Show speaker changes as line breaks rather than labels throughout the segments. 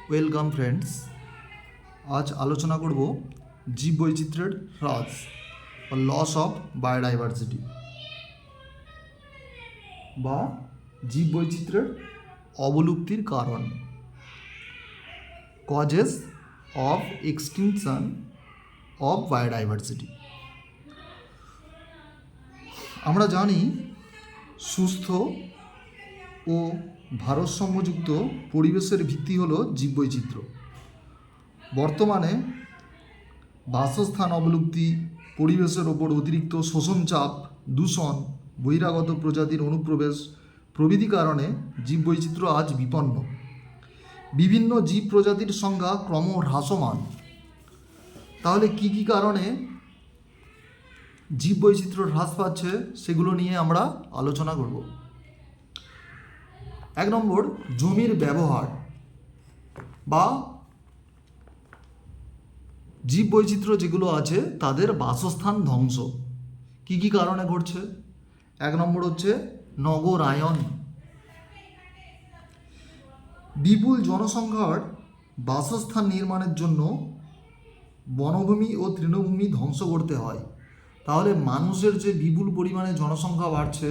Welcome friends. আজ আলোচনা করব জীববৈচিত্র্যের হ্রাস বা লস অফ বায়োডাইভার্সিটি বা জীববৈচিত্র্যের অবলুপ্তির কারণ, causes of extinction of biodiversity. আমরা জানি সুস্থ ও ভারসাম্যযুক্ত পরিবেশের ভিত্তি হল জীববৈচিত্র্য। বর্তমানে বাসস্থান অবলুপ্তি, পরিবেশের ওপর অতিরিক্ত শোষণ চাপ, দূষণ, বহিরাগত প্রজাতির অনুপ্রবেশ প্রভৃতি কারণে জীববৈচিত্র্য আজ বিপন্ন। বিভিন্ন জীব প্রজাতির সংখ্যা ক্রমহ্রাসমান। তাহলে কি কি কারণে জীববৈচিত্র্য হ্রাস পাচ্ছে সেগুলো নিয়ে আমরা আলোচনা করব। 1 নম্বর, জমির ব্যবহার বা জীববৈচিত্র্য যেগুলো আছে তাদের বাসস্থান ধ্বংস। কি কি কারণে ঘটছে? 1 নম্বর হচ্ছে নগরায়ন। বিপুল জনসংখ্যার বাসস্থান নির্মাণের জন্য বনভূমি ও তৃণভূমি ধ্বংস করতে হয়। তাহলে মানুষের যে বিপুল পরিমাণে জনসংখ্যা বাড়ছে,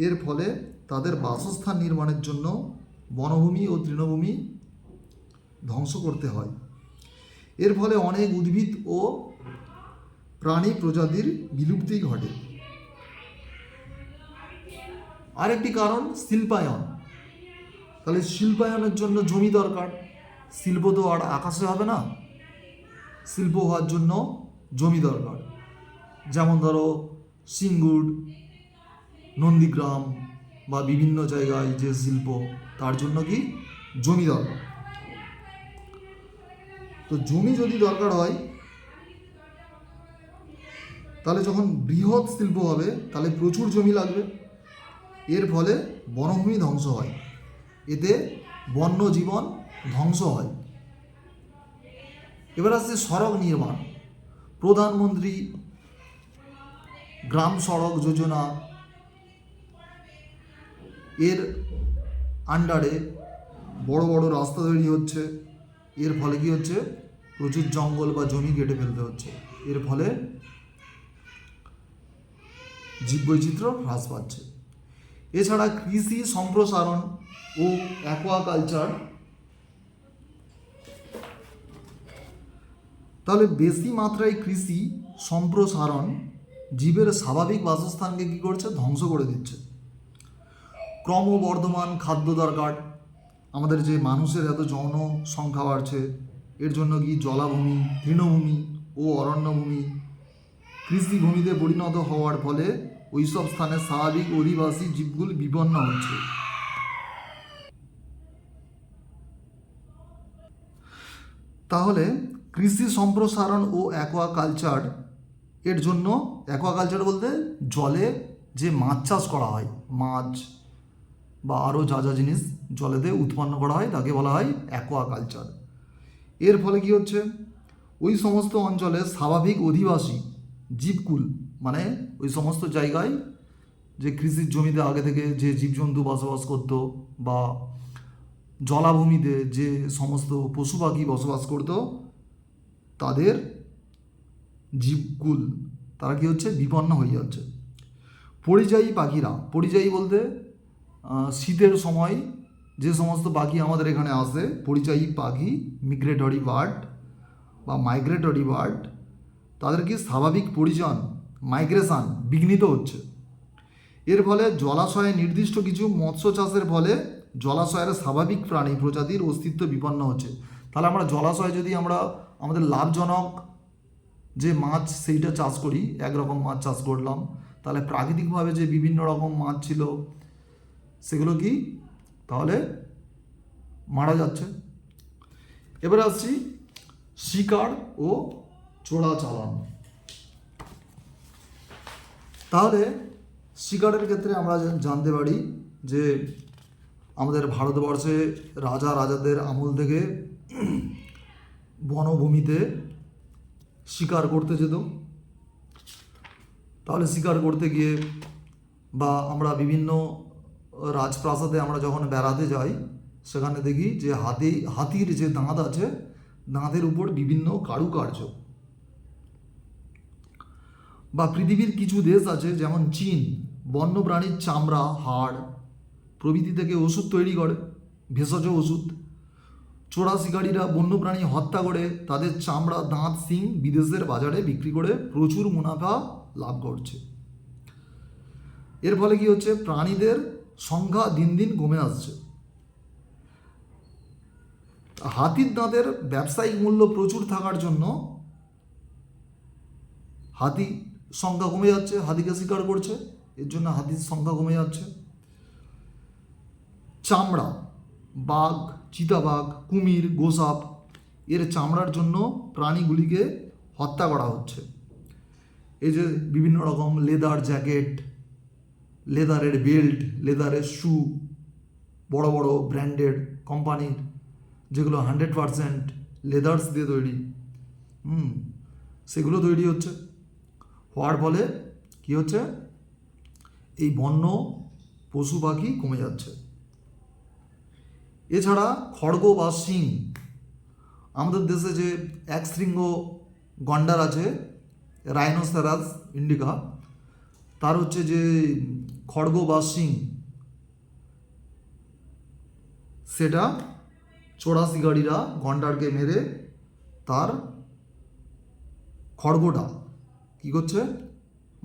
এর ফলে তাদের বাসস্থান নির্মাণের জন্য বনভূমি ও তৃণভূমি ধ্বংস করতে হয়। এর ফলে অনেক উদ্ভিদ ও প্রাণী প্রজাতির বিলুপ্তি ঘটে। আরেকটি কারণ শিল্পায়ন। তাহলে শিল্পায়নের জন্য জমি দরকার। শিল্প তো আর আকাশে হবে না, শিল্প হওয়ার জন্য জমি দরকার। যেমন ধরো সিঙ্গুর, নন্দীগ্রাম বা বিভিন্ন জায়গায় যে শিল্প, তার জন্য কি জমি দরকার। তো জমি যদি দরকার হয়, তাহলে যখন বৃহৎ শিল্প হবে তাহলে প্রচুর জমি লাগবে। এর ফলে বনভূমি ধ্বংস হয়, এতে বন্য জীবন ধ্বংস হয়। এবার আসছে সড়ক নির্মাণ। প্রধানমন্ত্রী গ্রাম সড়ক যোজনা এর আন্ডারে বড় বড় রাস্তা তৈরি হচ্ছে। এর ফলে কি হচ্ছে? প্রচুর জঙ্গল বা জমি কেটে ফেলতে হচ্ছে। এর ফলে জীববৈচিত্র্য হ্রাস পাচ্ছে। এছাড়া কৃষি সম্প্রসারণ ও অ্যাকোয়াকালচার। তাহলে বেশি মাত্রায় কৃষি সম্প্রসারণ জীবের স্বাভাবিক বাসস্থানকে কী করছে? ধ্বংস করে দিচ্ছে। ক্রমবর্ধমান খাদ্য দরকার। আমাদের যে মানুষের এত জনসংখ্যা বাড়ছে, এর জন্য কি জলাভূমি, তৃণভূমি ও অরণ্যভূমি কৃষিভূমিতে পরিণত হওয়ার ফলে ওইসব স্থানে স্বাভাবিক অধিবাসী জীবগুলি বিপন্ন হচ্ছে। তাহলে কৃষি সম্প্রসারণ ও অ্যাকোয়াকালচার এর জন্য, অ্যাকোয়াকালচার বলতে জলে যে মাছ চাষ করা হয়, মাছ বা আরও যা যা জিনিস জলেতে উৎপন্ন করা হয় তাকে বলা হয় অ্যাকোয়াকালচার। এর ফলে কি হচ্ছে? ওই সমস্ত অঞ্চলে স্বাভাবিক অধিবাসী জীবকুল, মানে ওই সমস্ত জায়গায় যে কৃষির জমিতে আগে থেকে যে জীবজন্তু বসবাস করত বা জলাভূমিতে যে সমস্ত পশু পাখি বসবাস করত, তাদের জীবকুল তারা কি হচ্ছে? বিপন্ন হয়ে যাচ্ছে। পরিযায়ী পাখিরা, পরিযায়ী বলতে শীতের সময় যে সমস্ত পাখি আমাদের এখানে আসে, পরিযায়ী পাখি, মিগ্রেটরি বার্ড বা মাইগ্রেটরি বার্ড, তাদের কি স্বাভাবিক পরিযান, মাইগ্রেশন বিঘ্নিত হচ্ছে। এর ফলে জলাশয়ে নির্দিষ্ট কিছু মৎস্য চাষের ফলে জলাশয়ের স্বাভাবিক প্রাণী প্রজাতির অস্তিত্ব বিপন্ন হচ্ছে। তাহলে আমরা জলাশয়ে যদি আমরা আমাদের লাভজনক যে মাছ সেইটা চাষ করি, একরকম মাছ চাষ করলাম, তাহলে প্রাকৃতিকভাবে যে বিভিন্ন রকম মাছ ছিল সেগুলো কি তাহলে মারা যাচ্ছে। এবারে আসছি শিকার ও চোরাচালান। তাহলে শিকারের ক্ষেত্রে আমরা জানতে পারি যে আমাদের ভারতবর্ষে রাজাদের আমল থেকে বনভূমিতে শিকার করতে যেত। তাহলে শিকার করতে গিয়ে বা আমরা বিভিন্ন রাজপ্রাসাদে আমরা যখন বেড়াতে যাই, সেখানে দেখি যে হাতির যে দাঁত আছে, দাঁতের উপর বিভিন্ন কারুকার্য। বা পৃথিবীর কিছু দেশ আছে যেমন চীন, বন্যপ্রাণীর চামড়া, হাড় প্রভৃতি থেকে ওষুধ তৈরি করে, ভেষজ ওষুধ। চোরা শিকারীরা বন্যপ্রাণী হত্যা করে তাদের চামড়া, দাঁত, শিং বিদেশের বাজারে বিক্রি করে প্রচুর মুনাফা লাভ করছে। এর ফলে কি হচ্ছে, প্রাণীদের সংখ্যা দিন দিন কমে আসছে। হাতির দাঁতের ব্যবসায়িক মূল্য প্রচুর থাকার জন্য হাতি সংখ্যা কমে যাচ্ছে, হাতিকে শিকার করছে, এর জন্য হাতির সংখ্যা কমে যাচ্ছে। চামড়া, বাঘ, চিতাবাঘ, কুমির, গোসাপ এর চামড়ার জন্য প্রাণীগুলিকে হত্যা করা হচ্ছে। এই যে বিভিন্ন রকম লেদার জ্যাকেট, লেদারের বেল্ট, লেদারের শু, বড় বড় ব্র্যান্ডেড কোম্পানির যেগুলো 100% লেদার্স দিয়ে তৈরি, সেগুলো তৈরি হচ্ছে। হওয়ার ফলে কী হচ্ছে, এই বন্য পশু পাখি কমে যাচ্ছে। এছাড়া খড়গ বা শিং, আমাদের দেশে যে এক শৃঙ্গ গন্ডার আছে রাইনোসেরাস ইন্ডিকা, তার হচ্ছে যে খড়গ বা শিং, সেটা চোরা শিকারীরা গন্ডারকে মেরে তার খড়গটা কী করছে,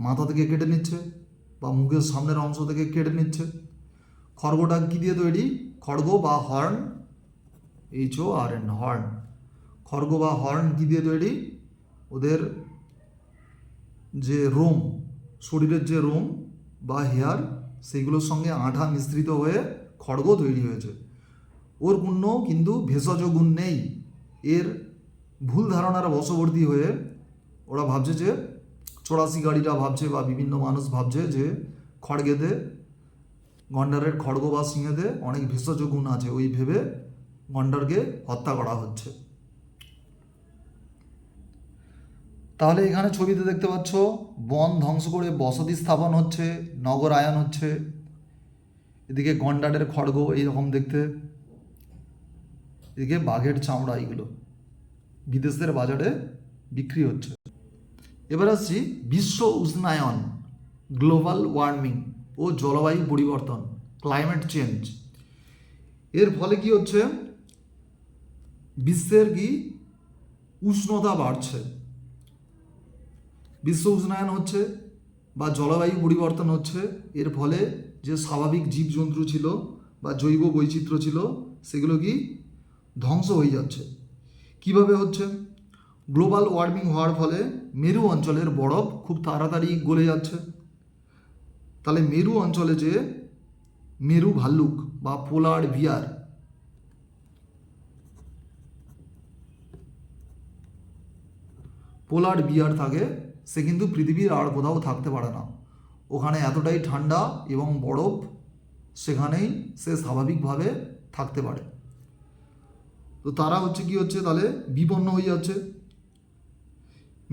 মাথা থেকে কেটে নিচ্ছে বা মুখের সামনের অংশ থেকে কেটে নিচ্ছে। খড়গটা কী দিয়ে তৈরি, খড়গ বা হর্ন, HORN, হর্ন। খড়গ বা হর্ন কী দিয়ে তৈরি, ওদের যে রোম, শরীরের যে রোম বা হেয়ার, সেইগুলোর সঙ্গে আঠা মিশ্রিত হয়ে খড়গ তৈরি হয়েছে। ওর কোনো কিন্তু ভেষজ গুণ নেই। এর ভুল ধারণার বশবর্তী হয়ে ওরা ভাবছে যে, চোরা শিকারীরা ভাবছে বা বিভিন্ন মানুষ ভাবছে যে খড়গেতে, গন্ডারের খড়গ বা সিংহেতে অনেক ভেষজ গুণ আছে, ওই ভেবে গন্ডারকে হত্যা করা হচ্ছে। তাহলে এখানে ছবিতে দেখতে পাচ্ছ, বন ধ্বংস করে বসতি স্থাপন হচ্ছে, নগরায়ন হচ্ছে। এদিকে গন্ডারের খড়গ এইরকম দেখতে, এদিকে বাঘের চামড়া, এইগুলো বিদেশের বাজারে বিক্রি হচ্ছে। এবার আসছি বিশ্ব উষ্ণায়ন, গ্লোবাল ওয়ার্মিং ও জলবায়ু পরিবর্তন, ক্লাইমেট চেঞ্জ। এর ফলে কি হচ্ছে, বিশ্বের কি উষ্ণতা বাড়ছে, বিশ্ব উষ্ণায়ন হচ্ছে বা জলবায়ু পরিবর্তন হচ্ছে। এর ফলে যে স্বাভাবিক জীবজন্তু ছিল বা জৈব বৈচিত্র্য ছিল, সেগুলো কি ধ্বংস হয়ে যাচ্ছে। কিভাবে হচ্ছে, গ্লোবাল ওয়ার্মিং হওয়ার ফলে মেরু অঞ্চলের বরফ খুব তাড়াতাড়ি গলে যাচ্ছে। তাহলে মেরু অঞ্চলে যে মেরু ভাল্লুক বা পোলার বিয়ার থাকে, সে কিন্তু পৃথিবীর আর কোথাও থাকতে পারে না। ওখানে এতটাই ঠান্ডা এবং বরফ, সেখানেই সে স্বাভাবিকভাবে থাকতে পারে। তো তারা হচ্ছে কি হচ্ছে, তাহলে বিপন্ন হয়ে যাচ্ছে।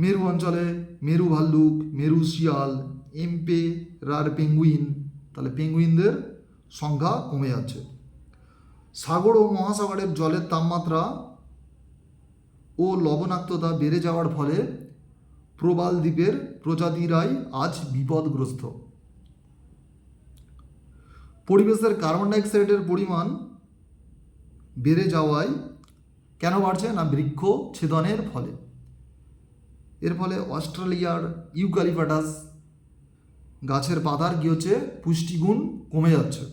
মেরু অঞ্চলে মেরু ভাল্লুক, মেরু শিয়াল, এম্পেরার পেঙ্গুইন, তাহলে পেঙ্গুইনদের সংখ্যা কমে যাচ্ছে। সাগর ও মহাসাগরের জলের তাপমাত্রা ও লবণাক্ততা বেড়ে যাওয়ার ফলে প্রবাল দ্বীপের প্রজাতিরাই আজ বিপদগ্রস্ত। পরিবেশের কার্বন ডাইঅক্সাইডের পরিমাণ বেড়ে যাওয়ায় কেন বাড়ছে না, বৃক্ষ ছেদনের ফলে। এর ফলে অস্ট্রেলিয়ার ইউক্যালিপটাস গাছের পাতার কী হচ্ছে, পুষ্টিগুণ কমে যাচ্ছে।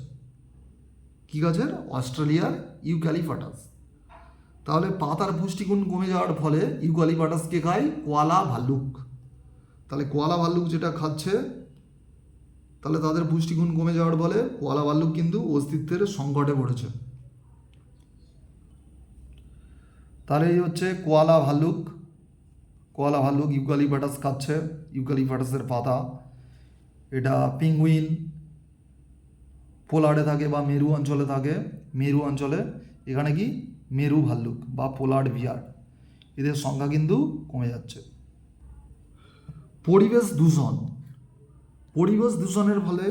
কী গাছের, অস্ট্রেলিয়ার ইউক্যালিপটাস। তাহলে পাতার পুষ্টিগুণ কমে যাওয়ার ফলে ইউক্যালিপটাসকে খায় কোয়ালা ভাল্লুক। তাহলে কোয়ালা ভাল্লুক যেটা খাচ্ছে, তাহলে তাদের পুষ্টিগুণ কমে যাওয়ার ফলে কোয়ালা ভাল্লুক কিন্তু অস্তিত্বের সংকটে পড়েছে। তাহলে এই হচ্ছে কোয়ালা ভাল্লুক ইউক্যালিপটাস খাচ্ছে, ইউক্যালিপটাসের পাতা। এটা পেঙ্গুইন পোলারে থাকে বা মেরু অঞ্চলে থাকে। মেরু অঞ্চলে এখানে কি মেরু ভাল্লুক বা পোলার বিয়ার, এদের সংখ্যা কিন্তু কমে যাচ্ছে। পরিবেশ দূষণের ফলে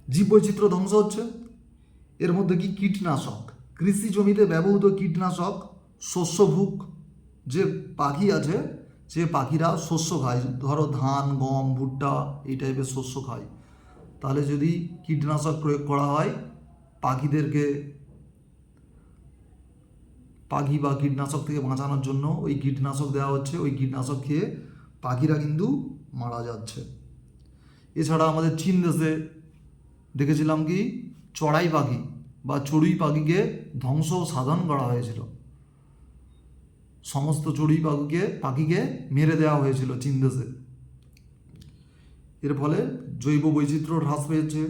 জীববৈচিত্র্য ধ্বংস হচ্ছে। এর মধ্যে কি কীটনাশক, কৃষি জমিতে ব্যবহৃত কীটনাশক, শস্যভুক যে পাখি আছে, যে পাখিরা শস্য খায়, ধরো ধান, গম, ভুট্টা এই টাইপের শস্য খায়, তাহলে যদি কীটনাশক প্রয়োগ করা হয় পাখিদেরকে, পাখি বা কীটনাশক থেকে বাঁচানোর জন্য ওই কীটনাশক দেওয়া হচ্ছে, ওই কীটনাশক খেয়ে পাখিরা কিন্তু মারা যাচ্ছে। এছাড়া আমাদের চীন দেশে দেখেছিলাম কি চড়াই পাখি বা চড়ুই পাখিকে ধ্বংস সাধন করা হয়েছিল, সমস্ত চড়ুই পাখিকে মেরে দেওয়া হয়েছিল চীন দেশে। এর ফলে জৈব বৈচিত্র্য হ্রাস পেয়েছে।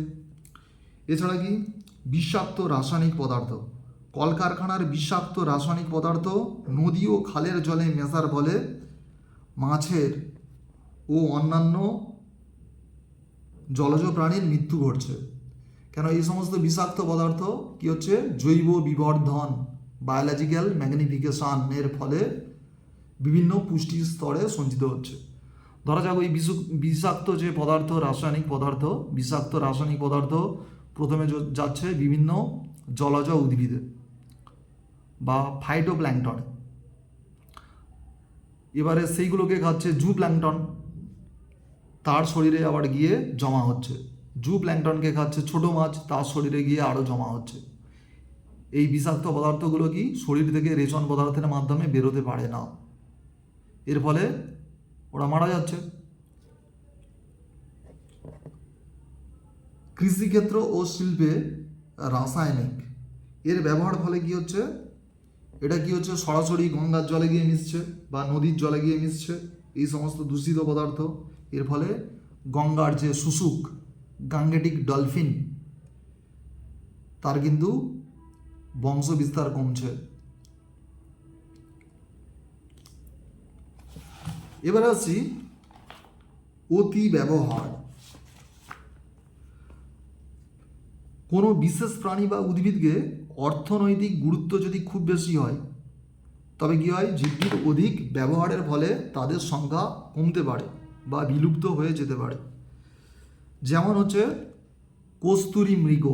এছাড়া কি বিষাক্ত রাসায়নিক পদার্থ, কলকারখানার বিষাক্ত রাসায়নিক পদার্থ নদী ও খালের জলে মেশার ফলে মাছের ও অন্যান্য জলজ প্রাণীর মৃত্যু ঘটছে। কেন এই সমস্ত বিষাক্ত পদার্থ কি হচ্ছে, জৈব বিবর্ধন, বায়োলজিক্যাল ম্যাগনিফিকেশন এর ফলে বিভিন্ন পুষ্টি স্তরে সঞ্চিত হচ্ছে। ধরা যাক ওই বিষাক্ত যে পদার্থ, বিষাক্ত রাসায়নিক পদার্থ প্রথমে যাচ্ছে বিভিন্ন জলজ উদ্ভিদে বা ফাইটোপ্ল্যাঙ্কটন, এবারে সেইগুলোকে খাচ্ছে জু প্ল্যাঙ্কটন, তার শরীরে আবার গিয়ে জমা হচ্ছে। জু প্ল্যাঙ্কটনকে খাচ্ছে ছোট মাছ, তার শরীরে গিয়ে আরও জমা হচ্ছে। এই বিষাক্ত পদার্থগুলো কি শরীর থেকে রেচন পদার্থের মাধ্যমে বেরোতে পারে না, এর ফলে ওরা মারা যাচ্ছে। কৃষিক্ষেত্র ও শিল্পে রাসায়নিক এর ব্যবহার ফলে কি হচ্ছে, এটা কি হচ্ছে সরাসরি গঙ্গার জলে গিয়ে মিশছে বা নদীর জলে গিয়ে মিশছে এই সমস্ত দূষিত পদার্থ। এর ফলে গঙ্গার যে শুশুক, গাঙ্গেটিক ডলফিন, তার কিন্তু বংশ বিস্তার কমছে। এবারে আসছি অতি ব্যবহার। কোনো বিশেষ প্রাণী বা উদ্ভিদকে অর্থনৈতিক গুরুত্ব যদি খুব বেশি হয়, তবে কী হয়, জীবটির অধিক ব্যবহারের ফলে তাদের সংখ্যা কমতে পারে বা বিলুপ্ত হয়ে যেতে পারে। যেমন হচ্ছে কস্তুরী মৃগ।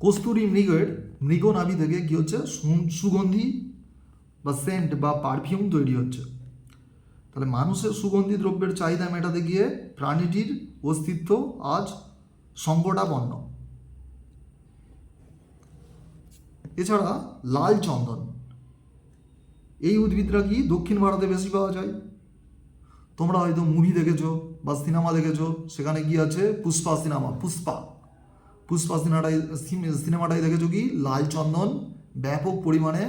কস্তুরী মৃগের মৃগনাভি থেকে কী হচ্ছে, সুগন্ধি বা সেন্ট বা পারফিউম তৈরি হচ্ছে। তাহলে মানুষের সুগন্ধি দ্রব্যের চাহিদা মেটাতে গিয়ে প্রাণীটির অস্তিত্ব আজ সংকটাপন্ন। এছাড়া লাল চন্দন, এই উদ্ভিদটা কি দক্ষিণ ভারতে বেশি পাওয়া যায়। তোমরা হয়তো মুভি দেখেছো বা সিনেমা দেখেছো, সেখানে কি আছে পুষ্পা সিনেমাটাই দেখেছো কি লাল চন্দন ব্যাপক পরিমাণে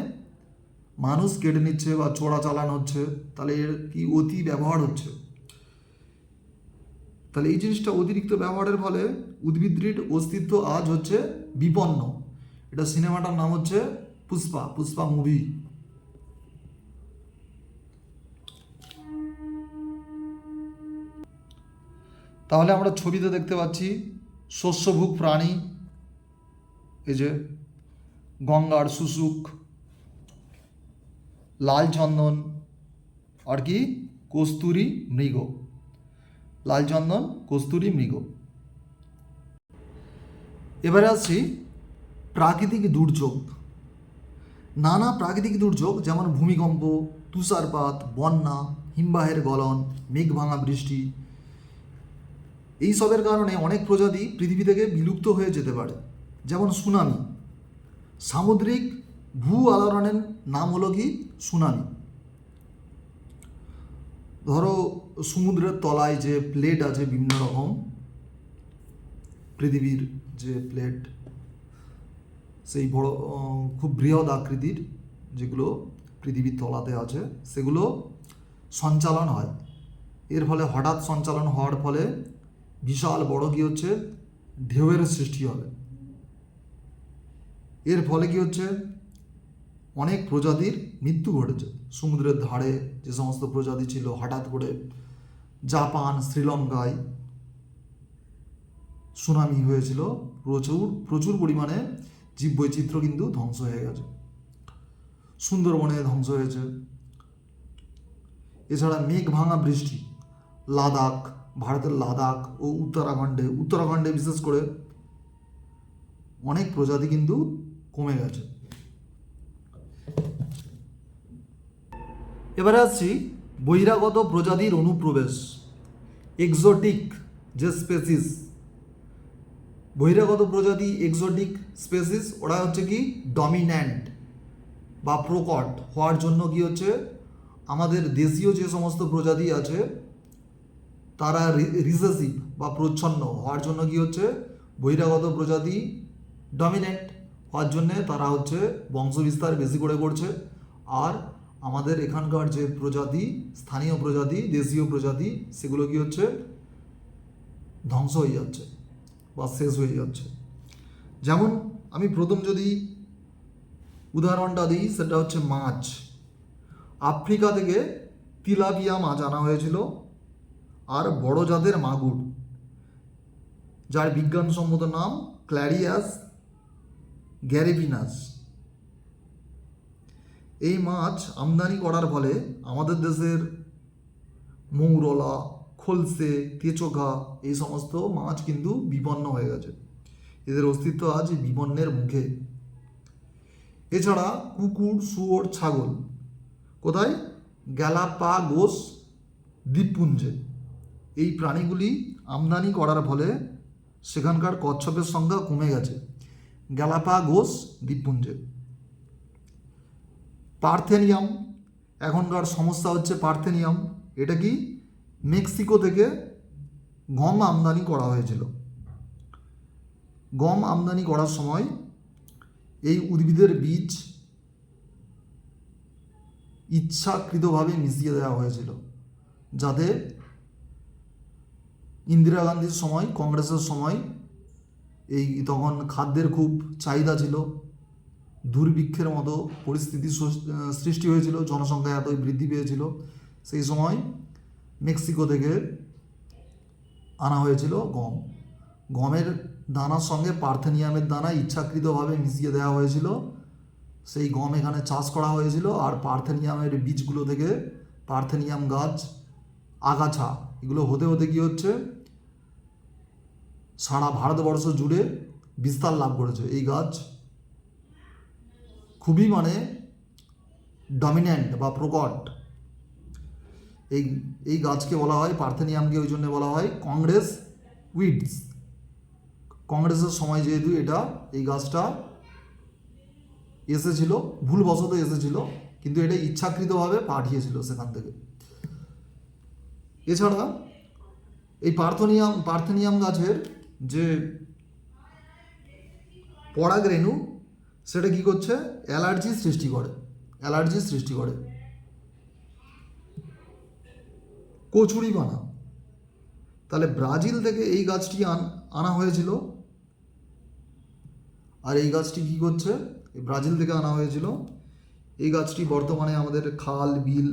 মানুষ কেটে নিচ্ছে বা চোরা চালান হচ্ছে, তাহলে এর কি অতি ব্যবহার হচ্ছে। তাহলে এই জিনিসটা অতিরিক্ত ব্যবহারের ফলে উদ্ভিদটির অস্তিত্ব আজ হচ্ছে বিপন্ন। এটা সিনেমাটার নাম হচ্ছে পুষ্পা মুভি। তাহলে আমরা ছবিতে দেখতে পাচ্ছি শস্যভুক প্রাণী, এই যে গঙ্গার শুশুক, লাল চন্দন আর কি কস্তুরী মৃগ, লাল চন্দন কস্তুরী মৃগ। এবারে আসছি প্রাকৃতিক দুর্যোগ। নানা প্রাকৃতিক দুর্যোগ যেমন ভূমিকম্প, তুষারপাত, বন্যা, হিমবাহের গলন, মেঘ ভাঙা বৃষ্টি, এইসবের কারণে অনেক প্রজাতি পৃথিবী থেকে বিলুপ্ত হয়ে যেতে পারে। যেমন সুনামি, সামুদ্রিক ভূ আলোড়নের নাম হলো কি সুনামি। ধরো সমুদ্রের তলায় যে প্লেট আছে বিভিন্ন রকম, পৃথিবীর যে প্লেট, সেই বড় খুব বৃহৎ আকৃতির যেগুলো পৃথিবীর তলাতে আছে, সেগুলো সঞ্চালন হয়। এর ফলে হঠাৎ সঞ্চালন হওয়ার ফলে বিশাল বড় কি হচ্ছে ঢেউয়ের সৃষ্টি হবে। এর ফলে কি হচ্ছে অনেক প্রজাতির মৃত্যু ঘটেছে। সমুদ্রের ধারে যে সমস্ত প্রজাতি ছিল, হঠাৎ করে জাপান, শ্রীলঙ্কায় সুনামি হয়েছিল, প্রচুর পরিমাণে জীববৈচিত্র্য কিন্তু ধ্বংস হয়ে গেছে। সুন্দরবনে ধ্বংস হয়েছে। এছাড়া মেঘ ভাঙা বৃষ্টি, লাদাখ, ভারতের লাদাখ ও উত্তরাখণ্ডে বিশেষ করে অনেক প্রজাতি কিন্তু কমে গেছে। এবারে আসছি বহিরাগত প্রজাতির অনুপ্রবেশ। এক্সোটিক যে স্পেসিস, বহিরাগত প্রজাতি এক্সোটিক স্পেসিস, ওরা হচ্ছে কি ডমিন্যান্ট বা প্রকট হওয়ার জন্য কি হচ্ছে, আমাদের দেশীয় যে সমস্ত প্রজাতি আছে তারা রিসেসিভ বা প্রচ্ছন্ন হওয়ার জন্য কি হচ্ছে, বহিরাগত প্রজাতি ডমিনেন্ট হওয়ার জন্যে তারা হচ্ছে বংশবিস্তার বেশি করে করছে। আর আমাদের এখানকার যে প্রজাতি, স্থানীয় প্রজাতি, দেশীয় প্রজাতি, সেগুলো কি হচ্ছে ধ্বংস হয়ে যাচ্ছে বা শেষ হয়ে যাচ্ছে। যেমন আমি প্রথম যদি উদাহরণটা দিই, সেটা হচ্ছে মাছ। আফ্রিকা থেকে তিলাপিয়া মাছ আনা হয়েছিল, আর বড় জাতের মাগুর, যার বিজ্ঞানসম্মত নাম ক্ল্যারিয়াস গ্যারিপিনাস। এই মাছ আমদানি করার ফলে আমাদের দেশের মৌরলা, খলসে, তেচোঘা এই সমস্ত মাছ কিন্তু বিপন্ন হয়ে গেছে, এদের অস্তিত্ব আজ বিপন্নের মুখে। এছাড়া কুকুর, শুয়োর, ছাগল কোথায়, গ্যালাপাগোস দ্বীপপুঞ্জে। এই প্রাণীগুলি আমদানি করার ফলে সেখানকার কচ্ছপের সংখ্যা কমে গেছে গ্যালাপাগোস দ্বীপপুঞ্জে। পার্থেনিয়াম, এখনকার সমস্যা হচ্ছে পার্থেনিয়াম। এটা কি মেক্সিকো থেকে গম আমদানি করা হয়েছিল। গম আমদানি করার সময় এই উদ্ভিদের বীজ ইচ্ছাকৃতভাবে মিশিয়ে দেওয়া হয়েছিল, যাতে ইন্দিরা গান্ধীর সময়, কংগ্রেসের সময় এই তখন খাদ্যের খুব চাহিদা ছিল, দুর্ভিক্ষের মতো পরিস্থিতি সৃষ্টি হয়েছিল, জনসংখ্যা এতই বৃদ্ধি পেয়েছিল। সেই সময় মেক্সিকো থেকে আনা হয়েছিল গম। গমের দানার সঙ্গে পার্থেনিয়ামের দানা ইচ্ছাকৃতভাবে মিশিয়ে দেওয়া হয়েছিল, সেই গম এখানে চাষ করা হয়েছিল। আর পার্থেনিয়ামের বীজগুলো থেকে পার্থেনিয়াম গাছ, আগাছা, এগুলো হতে হতে কী হচ্ছে, সারা ভারতবর্ষ জুড়ে বিস্তার লাভ করেছে। এই গাছ খুবই ডমিন্যান্ট বা প্রকট। এই গাছকে বলা হয়, পার্থেনিয়ামকে ওই জন্য বলা হয় কংগ্রেস উইডস। কংগ্রেসের সময় যেহেতু এই গাছটা এসেছিল, ভুলবশত এসেছিল, কিন্তু এটা ইচ্ছাকৃতভাবে পাঠিয়েছিল সেখান থেকে। এছাড়া এই পার্থেনিয়াম গাছের যে পরাগরেণু, সেটা কি করছে, অ্যালার্জি সৃষ্টি করে। কচুরিপানা, তাহলে ব্রাজিল থেকে এই গাছটি আনা হয়েছিল। আর এই গাছটি কী করছে, এই ব্রাজিল থেকে আনা হয়েছিল। এই গাছটি বর্তমানে আমাদের খাল, বিল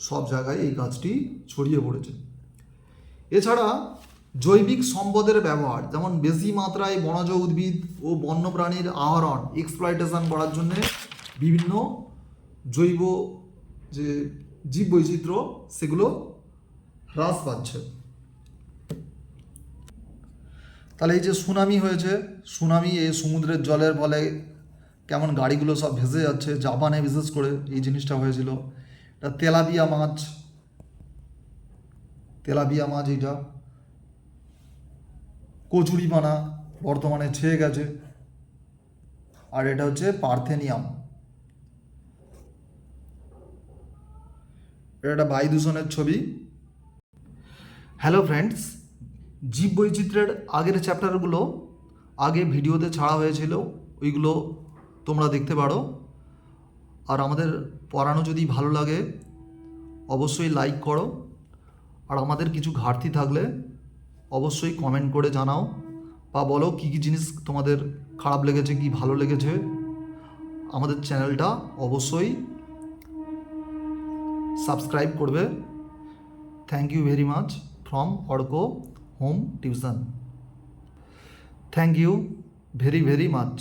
সব জায়গায় এই গাছটি ছড়িয়ে পড়েছে। এছাড়া জৈবিক সম্পদের ব্যবহার, যেমন বেশি মাত্রায় বনজ উদ্ভিদ ও বন্যপ্রাণীর আহরণ, এক্সপ্লয়টেশন করার জন্য বিভিন্ন জৈব যে জীববৈচিত্র্য সেগুলো হ্রাস পাচ্ছে। তাহলে এই যে সুনামি হয়েছে, সুনামি এই সমুদ্রের জলের ফলে কেমন গাড়িগুলো সব ভেসে যাচ্ছে, জাপানে বিশেষ করে এই জিনিসটা হয়েছিল। এটা তেলাপিয়া মাছ এইটা। কচুরিপানা বর্তমানে ছেয়ে গেছে। আর এটা হচ্ছে পার্থেনিয়াম। এটা একটা বায়ু দূষণের ছবি। হ্যালো ফ্রেন্ডস, জীববৈচিত্র্যের আগের চ্যাপ্টারগুলো আগে ভিডিওতে ছাড়া হয়েছিল, ওইগুলো তোমরা দেখতে পারো। আর আমাদের পড়ানো যদি ভালো লাগে অবশ্যই লাইক করো। আর আমাদের কিছু ঘাটতি থাকলে অবশ্যই কমেন্ট করে জানাও, বা বলো কী কী জিনিস তোমাদের খারাপ লেগেছে, কি ভালো লেগেছে। আমাদের চ্যানেলটা অবশ্যই সাবস্ক্রাইব করবে। Thank you very much from Arka home tuition. Thank you very very much.